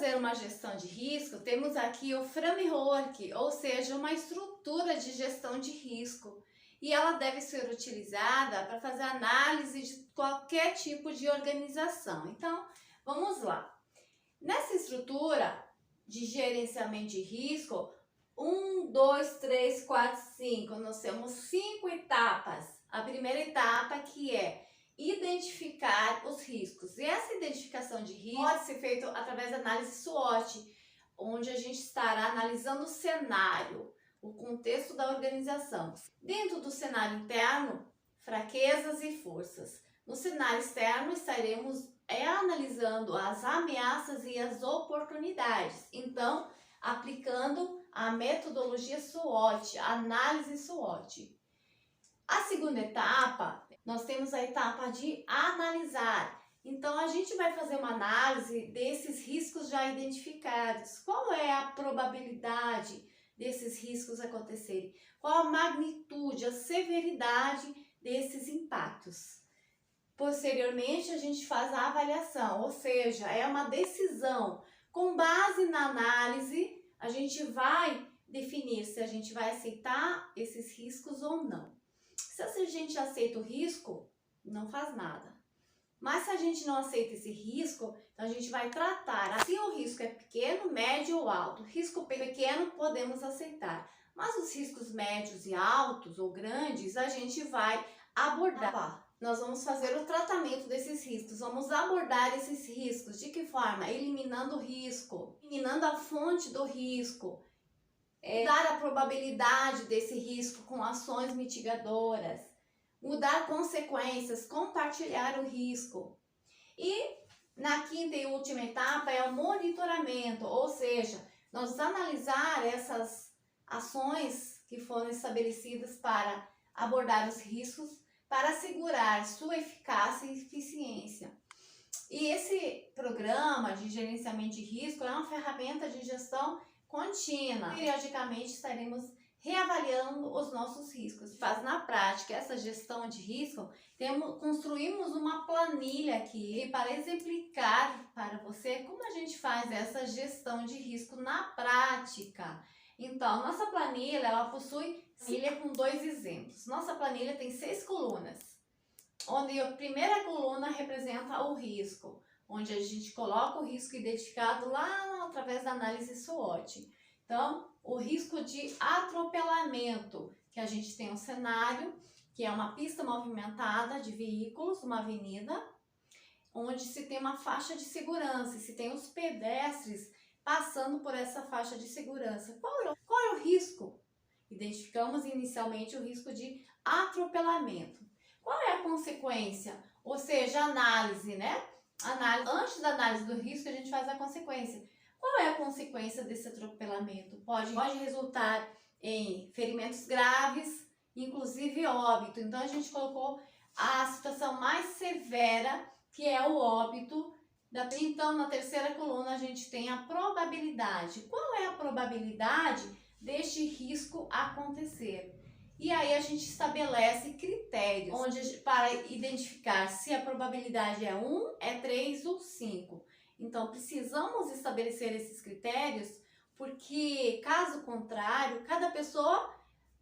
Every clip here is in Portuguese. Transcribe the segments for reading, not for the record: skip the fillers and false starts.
fazer uma gestão de risco, temos aqui o framework, ou seja, uma estrutura de gestão de risco. E ela deve ser utilizada para fazer análise de qualquer tipo de organização. Então, vamos lá. Nessa estrutura de gerenciamento de risco, 1, 2, 3, 4, 5, nós temos 5 etapas. A primeira etapa que é identificar os riscos. E essa identificação de risco pode ser feita através da análise SWOT, onde a gente estará analisando o cenário, o contexto da organização. Dentro do cenário interno, fraquezas e forças. No cenário externo, estaremos analisando as ameaças e as oportunidades. Então, aplicando a metodologia SWOT, a análise SWOT. A segunda etapa, nós temos a etapa de analisar. Então, a gente vai fazer uma análise desses riscos já identificados. Qual é a probabilidade desses riscos acontecerem? Qual a magnitude, a severidade desses impactos? Posteriormente, a gente faz a avaliação, ou seja, é uma decisão. Com base na análise, a gente vai definir se a gente vai aceitar esses riscos ou não. Se a gente aceita o risco, não faz nada. Mas se a gente não aceita esse risco, então a gente vai tratar. Se o risco é pequeno, médio ou alto. Risco pequeno podemos aceitar. Mas os riscos médios e altos ou grandes, a gente vai abordar. Nós vamos fazer o tratamento desses riscos. Vamos abordar esses riscos. De que forma? Eliminando o risco, eliminando a fonte do risco. Mudar a probabilidade desse risco com ações mitigadoras, mudar consequências, compartilhar o risco. E na quinta e última etapa é o monitoramento, ou seja, nós analisar essas ações que foram estabelecidas para abordar os riscos, para assegurar sua eficácia e eficiência. E esse programa de gerenciamento de risco é uma ferramenta de gestão contínua. Periodicamente estaremos reavaliando os nossos riscos. Faz na prática essa gestão de risco, construímos uma planilha aqui para exemplificar para você como a gente faz essa gestão de risco na prática. Então, nossa planilha, ela possui planilha com 2 exemplos. Nossa planilha tem 6 colunas, onde a primeira coluna representa o risco, onde a gente coloca o risco identificado lá através da análise SWOT. Então, o risco de atropelamento, que a gente tem um cenário, que é uma pista movimentada de veículos, uma avenida, onde se tem uma faixa de segurança, se tem os pedestres passando por essa faixa de segurança. Qual é o risco? Identificamos inicialmente o risco de atropelamento. Qual é a consequência? Ou seja, análise, né? Antes da análise do risco, a gente faz a consequência. Qual é a consequência desse atropelamento? Pode resultar em ferimentos graves, inclusive óbito. Então, a gente colocou a situação mais severa, que é o óbito. Então, na terceira coluna, a gente tem a probabilidade. Qual é a probabilidade deste risco acontecer? E aí a gente estabelece critérios para identificar se a probabilidade é 1, é 3 ou 5. Então, precisamos estabelecer esses critérios, porque, caso contrário, cada pessoa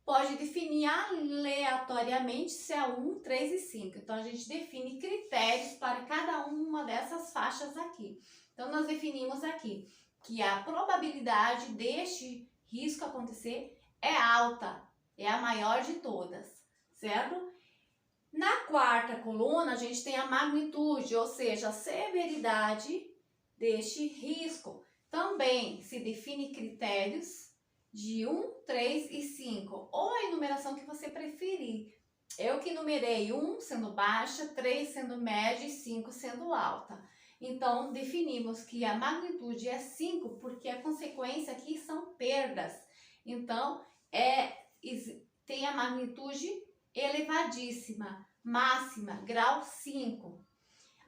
pode definir aleatoriamente se é 1, 3 e 5. Então, a gente define critérios para cada uma dessas faixas aqui. Então, nós definimos aqui que a probabilidade deste risco acontecer é alta, é a maior de todas, certo? Na quarta coluna, a gente tem a magnitude, ou seja, a severidade deste risco. Também se define critérios de 1, 3 e 5, ou a enumeração que você preferir. Eu que numerei 1 sendo baixa, 3 sendo média e 5 sendo alta. Então, definimos que a magnitude é 5, porque a consequência aqui são perdas. Então, tem a magnitude elevadíssima, máxima, grau 5.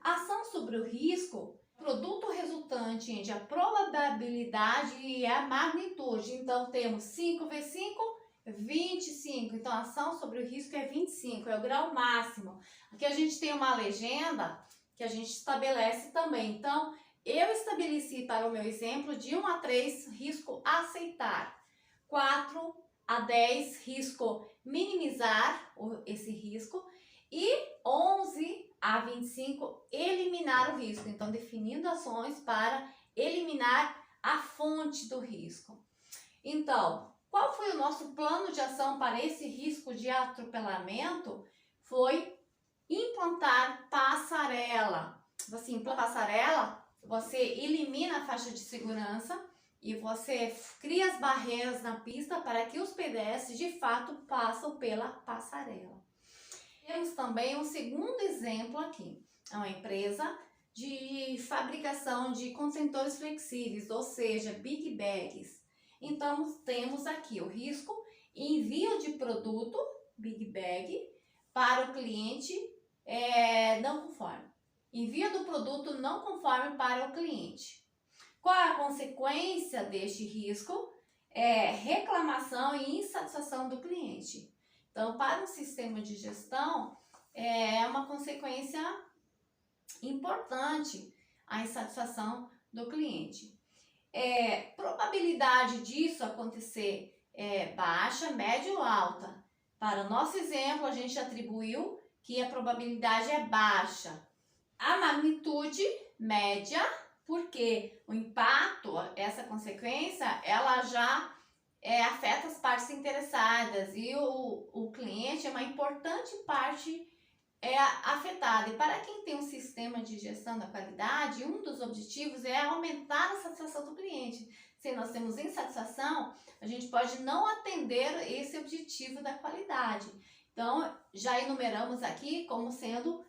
Ação sobre o risco, produto resultante entre a probabilidade e a magnitude. Então, temos 5 vezes 5, 25. Então, a ação sobre o risco é 25, é o grau máximo. Aqui a gente tem uma legenda que a gente estabelece também. Então, eu estabeleci para o meu exemplo de 1 a 3 risco aceitar, 4 a 10 risco minimizar esse risco e 11 a 25 eliminar o risco. Então, definindo ações para eliminar a fonte do risco. Então, qual foi o nosso plano de ação para esse risco de atropelamento? Foi implantar passarela. Você implanta passarela, você elimina a faixa de segurança e você cria as barreiras na pista para que os pedestres de fato passam pela passarela. Temos também um segundo exemplo aqui. É uma empresa de fabricação de contentores flexíveis, ou seja, big bags. Então, temos aqui o risco envio de produto, big bag, para o cliente não conforme. Envio do produto não conforme para o cliente. Qual é a consequência deste risco? Reclamação e insatisfação do cliente. Então, para um sistema de gestão, é uma consequência importante a insatisfação do cliente. Probabilidade disso acontecer baixa, média ou alta? Para o nosso exemplo, a gente atribuiu que a probabilidade é baixa. A magnitude média, porque o impacto, essa consequência, ela já afeta as partes interessadas e o cliente é uma importante parte afetada. E para quem tem um sistema de gestão da qualidade, um dos objetivos é aumentar a satisfação do cliente. Se nós temos insatisfação, a gente pode não atender esse objetivo da qualidade. Então, já enumeramos aqui como sendo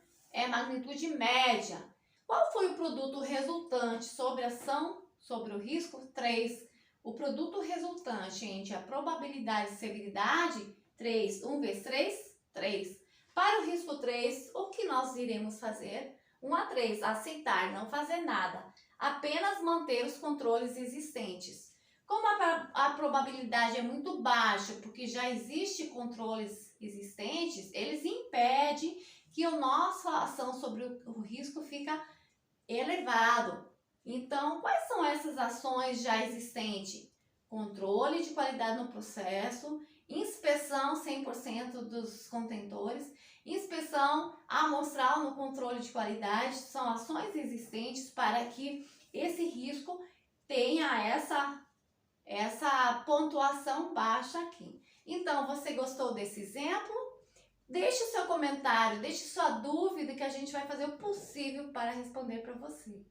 magnitude média. Qual foi o produto resultante sobre a ação, sobre o risco? 3. O produto resultante entre a probabilidade e severidade, 3. 1 vezes 3, 3. Para o risco 3, o que nós iremos fazer? 1 a 3, aceitar, não fazer nada, apenas manter os controles existentes. Como a probabilidade é muito baixa, porque já existem controles existentes, eles impedem que a nossa ação sobre o risco fica elevado. Então, quais são essas ações já existentes? Controle de qualidade no processo, inspeção 100% dos contentores, inspeção amostral no controle de qualidade, são ações existentes para que esse risco tenha essa pontuação baixa aqui. Então, você gostou desse exemplo? Deixe o seu comentário, deixe sua dúvida que a gente vai fazer o possível para responder para você.